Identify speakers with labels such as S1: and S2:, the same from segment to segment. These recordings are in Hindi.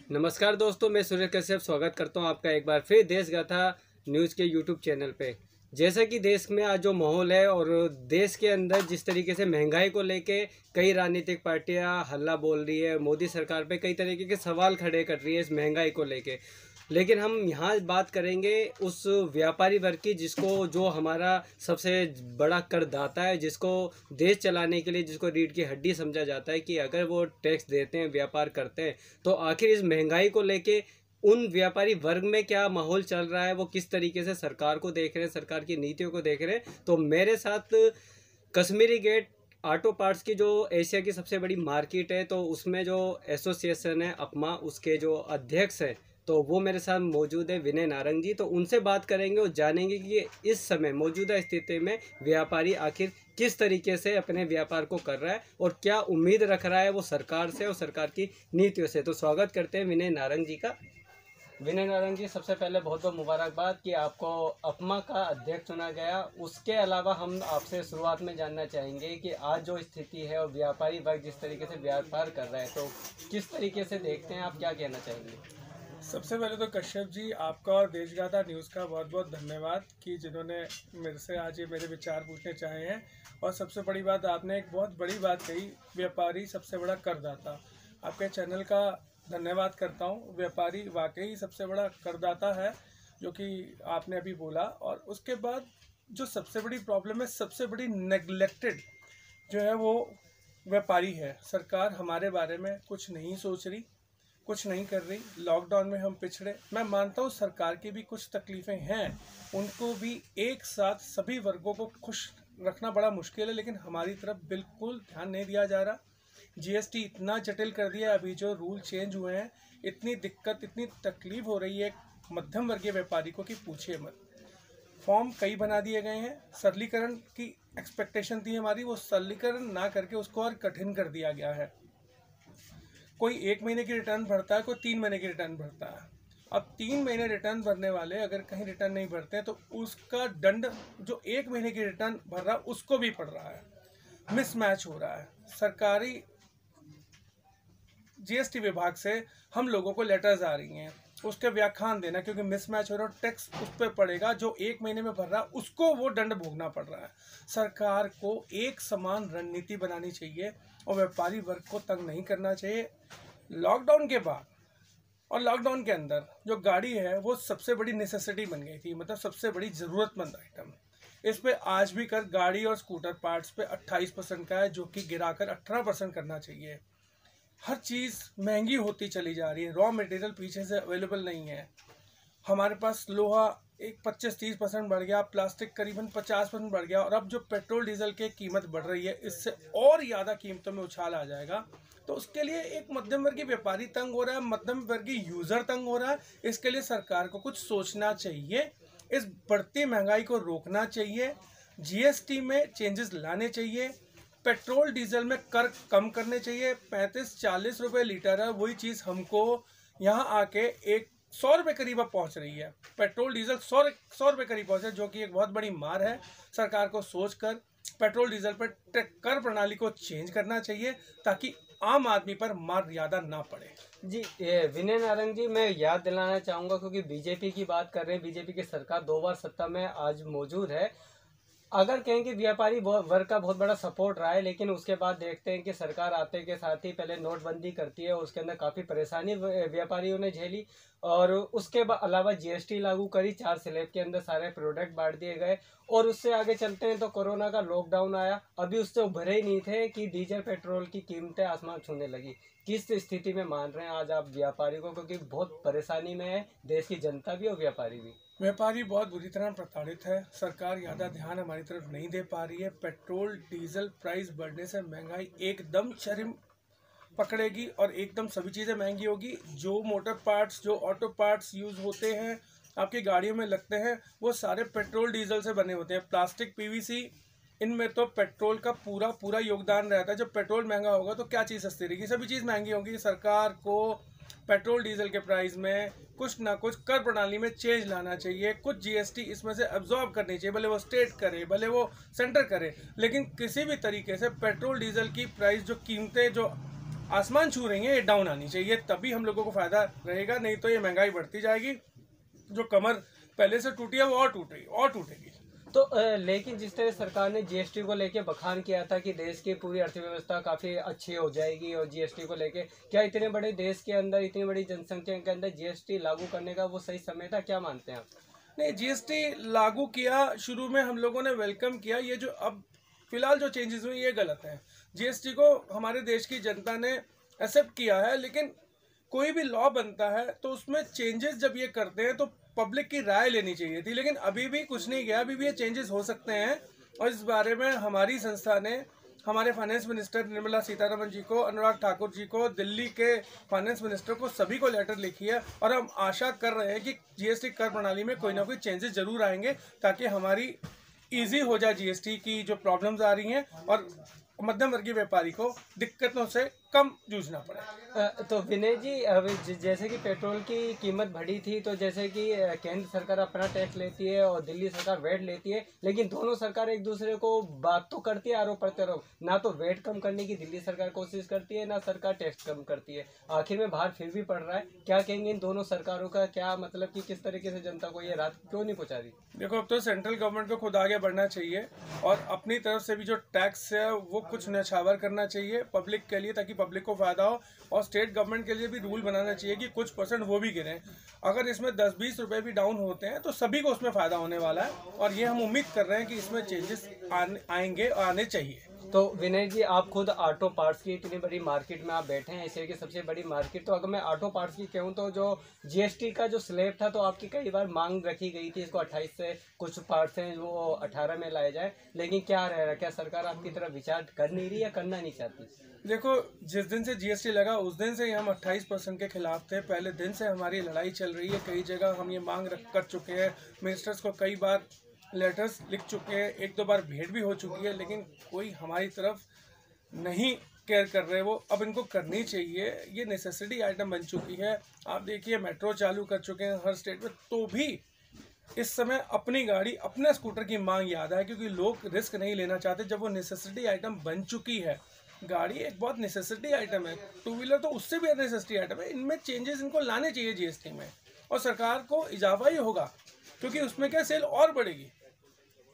S1: नमस्कार दोस्तों, मैं सूर्य कश्यप स्वागत करता हूं आपका एक बार फिर देश गाथा न्यूज़ के यूट्यूब चैनल पे। जैसा कि देश में आज जो माहौल है और देश के अंदर जिस तरीके से महंगाई को लेके कई राजनीतिक पार्टियां हल्ला बोल रही है, मोदी सरकार पे कई तरीके के सवाल खड़े कर रही है इस महंगाई को लेके। लेकिन हम यहाँ बात करेंगे उस व्यापारी वर्ग की जिसको जो हमारा सबसे बड़ा करदाता है, जिसको देश चलाने के लिए जिसको रीढ़ की हड्डी समझा जाता है कि अगर वो टैक्स देते हैं, व्यापार करते हैं, तो आखिर इस महंगाई को लेके उन व्यापारी वर्ग में क्या माहौल चल रहा है, वो किस तरीके से सरकार को देख रहे हैं, सरकार की नीतियों को देख रहे हैं। तो मेरे साथ कश्मीरी गेट ऑटो पार्ट्स की जो एशिया की सबसे बड़ी मार्केट है, तो उसमें जो एसोसिएशन है अपमा, उसके जो अध्यक्ष हैं, तो वो मेरे साथ मौजूद है विनय नारंग जी। तो उनसे बात करेंगे और जानेंगे कि इस समय मौजूदा स्थिति में व्यापारी आखिर किस तरीके से अपने व्यापार को कर रहा है और क्या उम्मीद रख रहा है वो सरकार से और सरकार की नीतियों से। तो स्वागत करते हैं विनय नारंग जी का। विनय नारंग जी, सबसे पहले बहुत बहुत मुबारकबाद कि आपको अपमा का अध्यक्ष चुना गया। उसके अलावा हम आपसे शुरुआत में जानना चाहेंगे कि आज जो स्थिति है और व्यापारी वर्ग जिस तरीके से व्यापार कर रहा है, तो किस तरीके से देखते हैं, आप क्या कहना चाहेंगे?
S2: सबसे पहले तो कश्यप जी, आपका और देशगाथा न्यूज़ का बहुत बहुत धन्यवाद कि जिन्होंने मेरे से आज ये मेरे विचार पूछने चाहे हैं। और सबसे बड़ी बात, आपने एक बहुत बड़ी बात कही, व्यापारी सबसे बड़ा करदाता। आपके चैनल का धन्यवाद करता हूँ। व्यापारी वाकई सबसे बड़ा करदाता है, जो कि आपने अभी बोला। और उसके बाद जो सबसे बड़ी प्रॉब्लम है, सबसे बड़ी नेग्लेक्टेड जो है वो व्यापारी है। सरकार हमारे बारे में कुछ नहीं सोच रही, कुछ नहीं कर रही। लॉकडाउन में हम पिछड़े। मैं मानता हूँ सरकार की भी कुछ तकलीफ़ें हैं, उनको भी एक साथ सभी वर्गों को खुश रखना बड़ा मुश्किल है, लेकिन हमारी तरफ बिल्कुल ध्यान नहीं दिया जा रहा। जीएसटी इतना जटिल कर दिया, अभी जो रूल चेंज हुए हैं, इतनी दिक्कत, इतनी तकलीफ हो रही है मध्यम वर्गीय व्यापारी को कि पूछिए मत। फॉर्म कई बना दिए गए हैं, सरलीकरण की एक्सपेक्टेशन थी हमारी, वो सरलीकरण ना करके उसको और कठिन कर दिया गया है। कोई 1 महीने की रिटर्न भरता है, कोई 3 महीने की रिटर्न भरता है। अब 3 महीने रिटर्न भरने वाले अगर कहीं रिटर्न नहीं भरते हैं, तो उसका दंड जो 1 महीने की रिटर्न भर रहा है उसको भी पड़ रहा है। मिसमैच हो रहा है। सरकारी जीएसटी विभाग से हम लोगों को लेटर्स आ रही हैं, उसके व्याख्यान देना, क्योंकि मिसमैच हो रहा है। टैक्स उस पर पड़ेगा जो 1 महीने में भर रहा है, उसको वो दंड भोगना पड़ रहा है। सरकार को एक समान रणनीति बनानी चाहिए और व्यापारी वर्ग को तंग नहीं करना चाहिए। लॉकडाउन के बाद और लॉकडाउन के अंदर जो गाड़ी है वो सबसे बड़ी नेसेसिटी बन गई थी, मतलब सबसे बड़ी ज़रूरतमंद आइटम। इस पे आज भी कर गाड़ी और स्कूटर पार्ट्स पे 28% का है, जो कि गिराकर 18% करना चाहिए। हर चीज़ महंगी होती चली जा रही है। रॉ मटेरियल पीछे से अवेलेबल नहीं है। हमारे पास लोहा एक 25-30% बढ़ गया, प्लास्टिक करीबन 50% बढ़ गया, और अब जो पेट्रोल डीजल की कीमत बढ़ रही है, इससे और ज़्यादा कीमतों में उछाल आ जाएगा। तो उसके लिए एक मध्यम वर्गीय व्यापारी तंग हो रहा है, मध्यम वर्गीय यूज़र तंग हो रहा है। इसके लिए सरकार को कुछ सोचना चाहिए, इस बढ़ती महंगाई को रोकना चाहिए, जीएसटी में चेंजेस लाने चाहिए, पेट्रोल डीजल में कर कम करने चाहिए। 35-40 रुपये लीटर है, वही चीज़ हमको यहाँ आके 100 रुपये करीब अब पहुँच रही है। पेट्रोल डीजल 100 रुपये करीब पहुँच है, जो कि एक बहुत बड़ी मार है। सरकार को सोचकर पेट्रोल डीजल पर कर प्रणाली को चेंज करना चाहिए, ताकि आम आदमी पर मार ज़्यादा ना पड़े।
S1: जी, विनय नारंग जी, मैं याद दिलाना चाहूँगा, क्योंकि बीजेपी की बात कर रहे हैं, बीजेपी की सरकार 2 बार सत्ता में आज मौजूद है। अगर कहें कि व्यापारी वर्ग का बहुत बड़ा सपोर्ट रहा है, लेकिन उसके बाद देखते हैं कि सरकार आते के साथ ही पहले नोटबंदी करती है और उसके अंदर काफ़ी परेशानी व्यापारियों ने झेली, और उसके अलावा जीएसटी लागू करी, 4 स्लैब के अंदर सारे प्रोडक्ट बांट दिए गए, और उससे आगे चलते हैं तो कोरोना का लॉकडाउन आया। अभी उससे उभरे ही नहीं थे कि डीजल पेट्रोल की कीमतें आसमान छूने लगी। किस स्थिति में मान रहे हैं आज आप व्यापारी को, क्योंकि बहुत परेशानी में है देश की जनता भी और व्यापारी भी?
S2: व्यापारी बहुत बुरी तरह प्रताड़ित है। सरकार ज़्यादा ध्यान हमारी तरफ नहीं दे पा रही है। पेट्रोल डीजल प्राइस बढ़ने से महंगाई एकदम चरम पकड़ेगी और एकदम सभी चीज़ें महंगी होगी। जो मोटर पार्ट्स, जो ऑटो पार्ट्स यूज़ होते हैं, आपकी गाड़ियों में लगते हैं, वो सारे पेट्रोल डीजल से बने होते हैं। प्लास्टिक, पीवीसी, इनमें तो पेट्रोल का पूरा योगदान रहता है। जब पेट्रोल महंगा होगा तो क्या चीज़ सस्ती रहेगी? सभी चीज़ महंगी होगी। सरकार को पेट्रोल डीजल के प्राइस में कुछ ना कुछ कर प्रणाली में चेंज लाना चाहिए। कुछ जीएसटी इसमें से अब्जॉर्ब करनी चाहिए, भले वो स्टेट करे, भले वो सेंटर करे, लेकिन किसी भी तरीके से पेट्रोल डीजल की प्राइस, जो कीमतें जो आसमान छू रही हैं, ये डाउन आनी चाहिए, तभी हम लोगों को फ़ायदा रहेगा। नहीं तो ये महंगाई बढ़ती जाएगी, जो कमर पहले से टूटी है वो और टूटेगी।
S1: तो लेकिन जिस तरह सरकार ने जीएसटी को लेके बखान किया था कि देश की पूरी अर्थव्यवस्था काफ़ी अच्छी हो जाएगी, और जीएसटी को लेके क्या इतने बड़े देश के अंदर, इतनी बड़ी जनसंख्या के अंदर जीएसटी लागू करने का वो सही समय था, क्या मानते हैं आप?
S2: नहीं, जीएसटी लागू किया, शुरू में हम लोगों ने वेलकम किया। ये जो अब फिलहाल जो चेंजेस हुए ये गलत है। जीएसटी को हमारे देश की जनता ने एक्सेप्ट किया है, लेकिन कोई भी लॉ बनता है तो उसमें चेंजेस जब ये करते हैं तो पब्लिक की राय लेनी चाहिए थी, लेकिन अभी भी कुछ नहीं गया। अभी भी ये चेंजेस हो सकते हैं, और इस बारे में हमारी संस्था ने हमारे फाइनेंस मिनिस्टर निर्मला सीतारमण जी को, अनुराग ठाकुर जी को, दिल्ली के फाइनेंस मिनिस्टर को, सभी को लेटर लिखी है। और हम आशा कर रहे हैं कि जीएसटी कर प्रणाली में कोई ना कोई चेंजेस जरूर आएंगे, ताकि हमारी ईजी हो जाए जीएसटी की जो प्रॉब्लम्स आ रही हैं, और मध्यम वर्गीय व्यापारी को दिक्कतों से कम जूझना पड़े।
S1: तो विनय जी, अब जैसे कि पेट्रोल की कीमत बढ़ी थी, तो जैसे कि केंद्र सरकार अपना टैक्स लेती है और दिल्ली सरकार वेट लेती है, लेकिन दोनों सरकार एक दूसरे को बात तो करती है आरोप प्रत्यारोप। ना तो वेट कम करने की दिल्ली सरकार कोशिश करती है, ना सरकार टैक्स कम करती है। आखिर में भार फिर भी पड़ रहा है। क्या कहेंगे इन दोनों सरकारों का, क्या मतलब कि किस तरीके से जनता को ये राहत क्यों नहीं पहुँचा रही?
S2: देखो, अब तो सेंट्रल गवर्नमेंट को खुद आगे बढ़ना चाहिए, और अपनी तरफ से भी जो टैक्स है वो कुछ न्यौछावर करना चाहिए पब्लिक के लिए, ताकि पब्लिक को फायदा हो। और स्टेट गवर्नमेंट के लिए भी रूल बनाना चाहिए कि कुछ % वो भी गिरें। अगर इसमें 10-20 रुपए भी डाउन होते हैं तो सभी को उसमें फायदा होने वाला है, और ये हम उम्मीद कर रहे हैं कि इसमें चेंजेस आएंगे और आने चाहिए।
S1: तो विनय जी, आप खुद ऑटो पार्ट्स की इतनी बड़ी मार्केट में आप बैठे हैं, एशिया की सबसे बड़ी मार्केट। तो अगर मैं ऑटो पार्ट्स की कहूँ तो जो जीएसटी का जो स्लैब था, तो आपकी कई बार मांग रखी गई थी इसको 28 से, कुछ पार्ट्स हैं वो 18 में लाए जाए, लेकिन क्या रह रहा, क्या सरकार आपकी तरफ विचार कर नहीं रही या करना नहीं चाहती?
S2: देखो, जिस दिन से जीएसटी लगा उस दिन से ही हम 28% के खिलाफ थे। पहले दिन से हमारी लड़ाई चल रही है। कई जगह हम ये मांग कर चुके हैं, मिनिस्टर्स को कई बार लेटर्स लिख चुके हैं, 1-2 बार भेंट भी हो चुकी है, लेकिन कोई हमारी तरफ नहीं केयर कर रहे। वो अब इनको करनी चाहिए, ये नेसेसिटी आइटम बन चुकी है। आप देखिए, मेट्रो चालू कर चुके हैं हर स्टेट में, तो भी इस समय अपनी गाड़ी, अपने स्कूटर की मांग याद है, क्योंकि लोग रिस्क नहीं लेना चाहते जब वो नेसेसिटी आइटम बन चुकी है। गाड़ी एक बहुत नेसेसिटी आइटम है, 2 व्हीलर तो उससे भी नेसेसिटी आइटम है। इनमें चेंजेस इनको लाने चाहिए जीएसटी में, और सरकार को इजाफा ही होगा, क्योंकि उसमें क्या सेल और बढ़ेगी।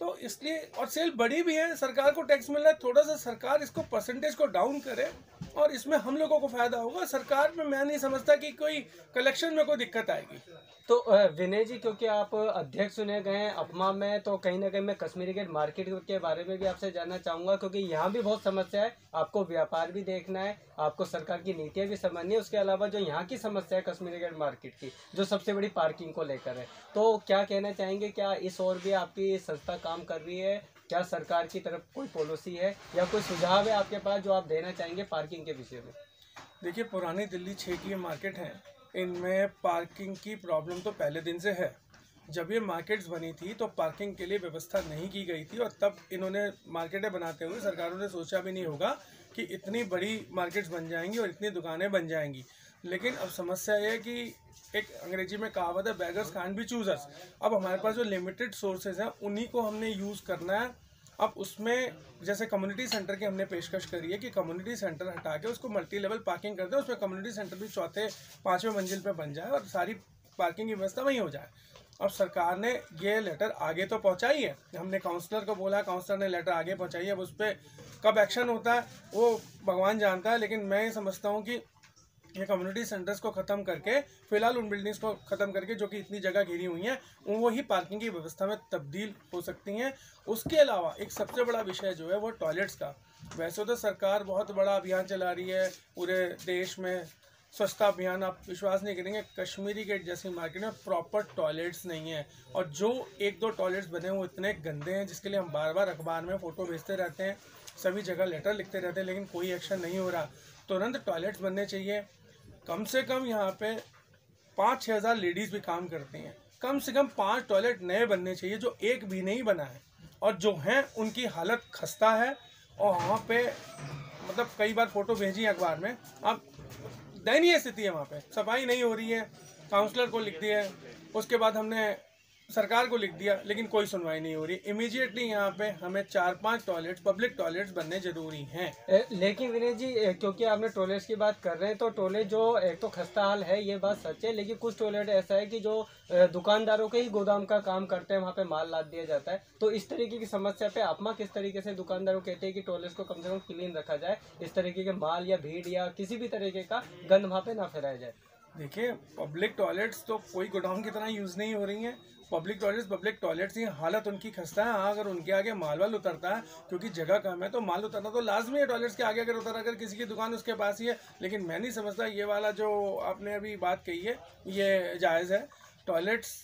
S2: तो इसलिए, और सेल बड़ी भी है, सरकार को टैक्स मिल रहा है, थोड़ा सा सरकार इसको परसेंटेज को डाउन करे, और इसमें हम लोगों को फायदा होगा। सरकार में मैं नहीं समझता कि कोई कलेक्शन में कोई दिक्कत आएगी।
S1: तो विनय जी, क्योंकि आप अध्यक्ष चुने गए हैं अपमा में, तो कहीं ना कहीं मैं कश्मीरी गेट मार्केट के बारे में भी आपसे जानना चाहूँगा, क्योंकि यहाँ भी बहुत समस्या है। आपको व्यापार भी देखना है, आपको सरकार की नीतियाँ भी समझनी है, उसके अलावा जो यहाँ की समस्या है कश्मीरी गेट मार्केट की, जो सबसे बड़ी पार्किंग को लेकर है, तो क्या कहना चाहेंगे? क्या इस ओर भी आपकी संस्था काम कर रही है? क्या सरकार की तरफ कोई पॉलिसी है या कोई सुझाव है आपके पास जो आप देना चाहेंगे पार्किंग के विषय में?
S2: देखिए, पुरानी दिल्ली 6 की ये मार्केट है, इनमें पार्किंग की प्रॉब्लम तो पहले दिन से है। जब ये मार्केट्स बनी थी तो पार्किंग के लिए व्यवस्था नहीं की गई थी, और तब इन्होंने मार्केटें बनाते हुए सरकारों ने सोचा भी नहीं होगा कि इतनी बड़ी मार्केट्स बन जाएंगी और इतनी दुकानें बन जाएंगी। लेकिन अब समस्या ये है कि एक अंग्रेजी में कहावत है, बेगर्स कांट बी चूजर्स। अब हमारे पास जो लिमिटेड सोर्सेज हैं उन्हीं को हमने यूज़ करना है। अब उसमें जैसे कम्युनिटी सेंटर की हमने पेशकश करी है कि कम्युनिटी सेंटर हटा के उसको मल्टी लेवल पार्किंग कर दे, उसमें कम्युनिटी सेंटर भी 4-5वें मंजिल पे बन जाए और सारी पार्किंग की व्यवस्था वहीं हो जाए। अब सरकार ने ये लेटर आगे तो पहुंचाई है, हमने काउंसलर को बोला, काउंसलर ने लेटर आगे पहुंचाई है। अब उस पर कब एक्शन होता है वो भगवान जानता है, लेकिन मैं ये समझता हूँ कि ये कम्युनिटी सेंटर्स को ख़त्म करके, फिलहाल उन बिल्डिंग्स को ख़त्म करके जो कि इतनी जगह घेरी हुई हैं, वो ही पार्किंग की व्यवस्था में तब्दील हो सकती हैं। उसके अलावा एक सबसे बड़ा विषय जो है वो टॉयलेट्स का। वैसे तो सरकार बहुत बड़ा अभियान चला रही है पूरे देश में, स्वच्छता अभियान। आप विश्वास नहीं करेंगे, कश्मीरी गेट जैसी मार्केट में प्रॉपर टॉयलेट्स नहीं है, और जो 1-2 टॉयलेट्स बने हैं वो इतने गंदे हैं जिसके लिए हम बार बार अखबार में फ़ोटो भेजते रहते हैं, सभी जगह लेटर लिखते रहते हैं, लेकिन कोई एक्शन नहीं हो रहा। तुरंत टॉयलेट्स बनने चाहिए। कम से कम यहाँ पे 5-6 हज़ार लेडीज़ भी काम करती हैं, कम से कम 5 टॉयलेट नए बनने चाहिए, जो एक भी नहीं बना है, और जो हैं उनकी हालत खस्ता है। और वहाँ पे मतलब कई बार फ़ोटो भेजी अखबार में, अब दयनीय स्थिति है, वहाँ पे सफाई नहीं हो रही है। काउंसलर को लिख दिया है, उसके बाद हमने सरकार को लिख दिया, लेकिन कोई सुनवाई नहीं हो रही। इमीडिएटली यहाँ पे हमें 4-5 टॉयलेट्स, पब्लिक टॉयलेट्स बनने जरूरी हैं।
S1: लेकिन विनय जी, क्योंकि आपने टॉयलेट्स की बात कर रहे हैं, तो टॉयलेट जो एक तो खस्ता हाल है, ये बात सच है, लेकिन कुछ टॉयलेट ऐसा है कि जो दुकानदारों के ही गोदाम का काम करते हैं, वहाँ पे माल लाद दिया जाता है। तो इस तरीके की समस्या पे आप किस तरीके से दुकानदारों कहते हैं कि टॉयलेट्स को कम से कम क्लीन रखा जाए, इस तरीके के माल या भीड़ या किसी भी तरीके का गंद वहाँ पे ना फैलाया जाए?
S2: देखिए, पब्लिक टॉयलेट्स तो कोई गोडाउन की तरह यूज़ नहीं हो रही हैं। पब्लिक टॉयलेट्स ही हालत उनकी खस्ता है। हाँ, अगर उनके आगे माल वाल उतरता है, क्योंकि जगह कम है, तो माल उतरना तो लाजमी है। टॉयलेट्स के आगे अगर उतर, अगर किसी की दुकान उसके पास ही है। लेकिन मैं नहीं समझता ये वाला जो आपने अभी बात कही है ये जायज़ है। टॉयलेट्स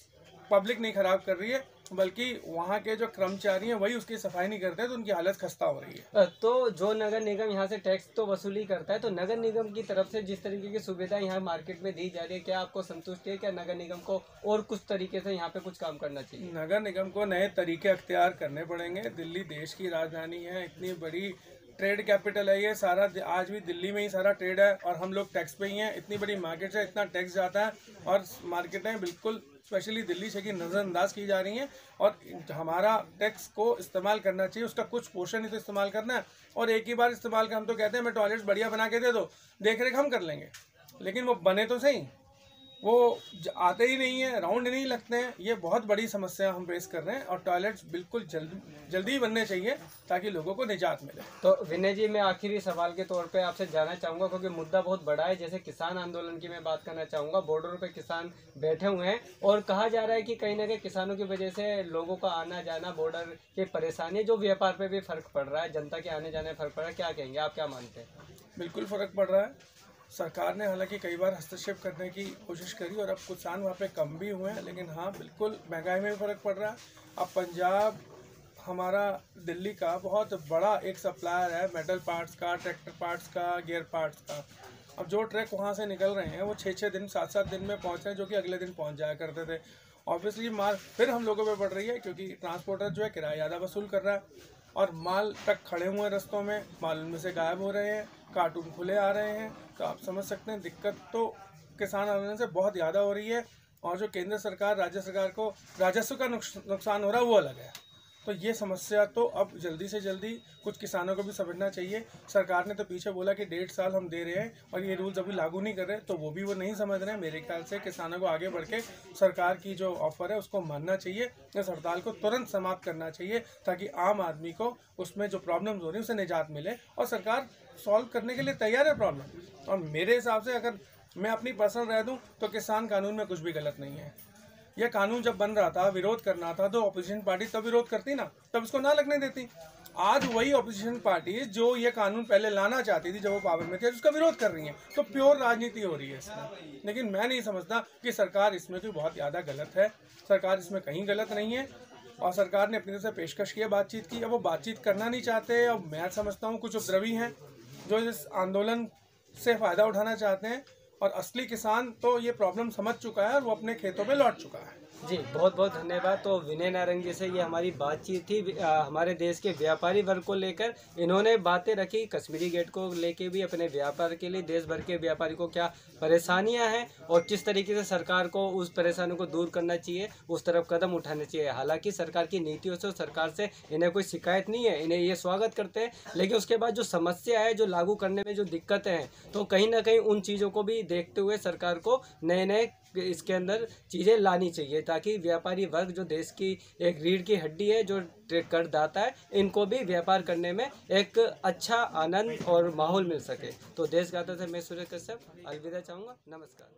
S2: पब्लिक नहीं ख़राब कर रही है, बल्कि वहाँ के जो कर्मचारी हैं वही उसकी सफाई नहीं करते, तो उनकी हालत खस्ता हो रही है।
S1: तो जो नगर निगम यहाँ से टैक्स तो वसूली करता है, तो नगर निगम की तरफ से जिस तरीके की सुविधा यहाँ मार्केट में दी जा रही है, क्या आपको संतुष्ट है? क्या नगर निगम को और कुछ तरीके से यहाँ पे कुछ काम करना चाहिए?
S2: नगर निगम को नए तरीके अख्तियार करने पड़ेंगे। दिल्ली देश की राजधानी है, इतनी बड़ी ट्रेड कैपिटल है ये, सारा आज भी दिल्ली में ही सारा ट्रेड है, और हम लोग टैक्स पे ही हैं। इतनी बड़ी मार्केट है, इतना टैक्स जाता है, और मार्केटें बिल्कुल स्पेशली दिल्ली से की नज़रअंदाज की जा रही हैं। और हमारा टैक्स को इस्तेमाल करना चाहिए, उसका कुछ पोर्शन ही तो इस्तेमाल करना है, और एक ही बार इस्तेमाल कर। हम तो कहते हैं मैं टॉयलेट्स बढ़िया बना के दे दो, देख रेख हम कर लेंगे, लेकिन वो बने तो सही, वो आते ही नहीं है, राउंड नहीं लगते हैं। ये बहुत बड़ी समस्या हम फेस कर रहे हैं, और टॉयलेट्स बिल्कुल जल्दी बनने चाहिए ताकि लोगों को निजात मिले।
S1: तो विनय जी, मैं आखिरी सवाल के तौर पे आपसे जानना चाहूँगा, क्योंकि मुद्दा बहुत बड़ा है। जैसे किसान आंदोलन की मैं बात करना चाहूँगा। बॉर्डरों पे किसान बैठे हुए हैं, और कहा जा रहा है कि कहीं ना कहीं किसानों की वजह से लोगों का आना जाना, बॉर्डर की परेशानी, जो व्यापार पे भी फर्क पड़ रहा है, जनता के आने जाने में फर्क पड़ रहा है। क्या कहेंगे आप, क्या मानते हैं?
S2: बिल्कुल फ़र्क पड़ रहा है। सरकार ने हालांकि कई बार हस्तक्षेप करने की कोशिश करी, और अब किसान वहाँ पे कम भी हुए हैं, लेकिन हाँ, बिल्कुल महंगाई में भी फ़र्क पड़ रहा है। अब पंजाब हमारा दिल्ली का बहुत बड़ा एक सप्लायर है, मेटल पार्ट्स का, ट्रैक्टर पार्ट्स का, गियर पार्ट्स का। अब जो ट्रक वहाँ से निकल रहे हैं वो 6-6 दिन, 7-7 दिन में पहुँच रहे हैं, जो कि अगले दिन पहुँच जाया करते थे। ऑब्वियसली मार फिर हम लोगों पे पड़ रही है, क्योंकि ट्रांसपोर्टर जो है किराया ज़्यादा वसूल कर रहा है, और माल ट्रक खड़े हुए हैं रस्तों में, माल उनमें से गायब हो रहे हैं, कार्टून खुले आ रहे हैं। तो आप समझ सकते हैं दिक्कत तो किसान आंदोलन से बहुत ज़्यादा हो रही है, और जो केंद्र सरकार, राज्य सरकार को राजस्व का नुकसान हो रहा है वो अलग है। तो ये समस्या तो अब जल्दी से जल्दी कुछ किसानों को भी समझना चाहिए। सरकार ने तो पीछे बोला कि 1.5 साल हम दे रहे हैं, और ये रूल्स अभी लागू नहीं कर रहे, तो वो नहीं समझ रहे हैं। मेरे ख्याल से किसानों को आगे बढ़ के सरकार की जो ऑफर है उसको मानना चाहिए, इस हड़ताल को तुरंत समाप्त करना चाहिए, ताकि आम आदमी को उसमें जो प्रॉब्लम्स हो रही है उससे निजात मिले, और सरकार सॉल्व करने के लिए तैयार है प्रॉब्लम। और मेरे हिसाब से अगर मैं अपनी पर्सनल रह दूँ तो किसान कानून में कुछ भी गलत नहीं है। यह कानून जब बन रहा था, विरोध करना था, तो अपोजिशन पार्टी तब विरोध करती ना, तब इसको ना लगने देती। आज वही अपोजिशन पार्टी जो ये कानून पहले लाना चाहती थी, जब वो पावर में थी, उसका विरोध कर रही है। तो प्योर राजनीति हो रही है इसमें। लेकिन मैं नहीं समझता कि सरकार इसमें कोई बहुत ज़्यादा गलत है। सरकार इसमें कहीं गलत नहीं है, और सरकार ने अपनी तरफ से पेशकश की है बातचीत की। अब वो बातचीत करना नहीं चाहते। अब मैं समझता हूँ कुछ उपद्रवी हैं जो इस आंदोलन से फ़ायदा उठाना चाहते हैं, और असली किसान तो ये प्रॉब्लम समझ चुका है, और वो अपने खेतों में लौट चुका है।
S1: जी, बहुत बहुत धन्यवाद। तो विनय नारंग जी से ये हमारी बातचीत थी हमारे देश के व्यापारी वर्ग को लेकर। इन्होंने बातें रखी कश्मीरी गेट को लेके भी, अपने व्यापार के लिए देश भर के व्यापारी को क्या परेशानियां हैं, और किस तरीके से सरकार को उस परेशानियों को दूर करना चाहिए, उस तरफ कदम उठाने चाहिए। हालांकि सरकार की नीतियों से, सरकार से इन्हें कोई शिकायत नहीं है, इन्हें ये स्वागत करते हैं। लेकिन उसके बाद जो समस्या है, जो लागू करने में जो दिक्कतें हैं, तो कहीं ना कहीं उन चीज़ों को भी देखते हुए सरकार को नए इसके अंदर चीज़ें लानी चाहिए, ताकि व्यापारी वर्ग जो देश की एक रीढ़ की हड्डी है, जो करदाता है, इनको भी व्यापार करने में एक अच्छा आनंद और माहौल मिल सके। तो देशगाथा से मैं सूर्य कश्यप अलविदा चाहूँगा। नमस्कार।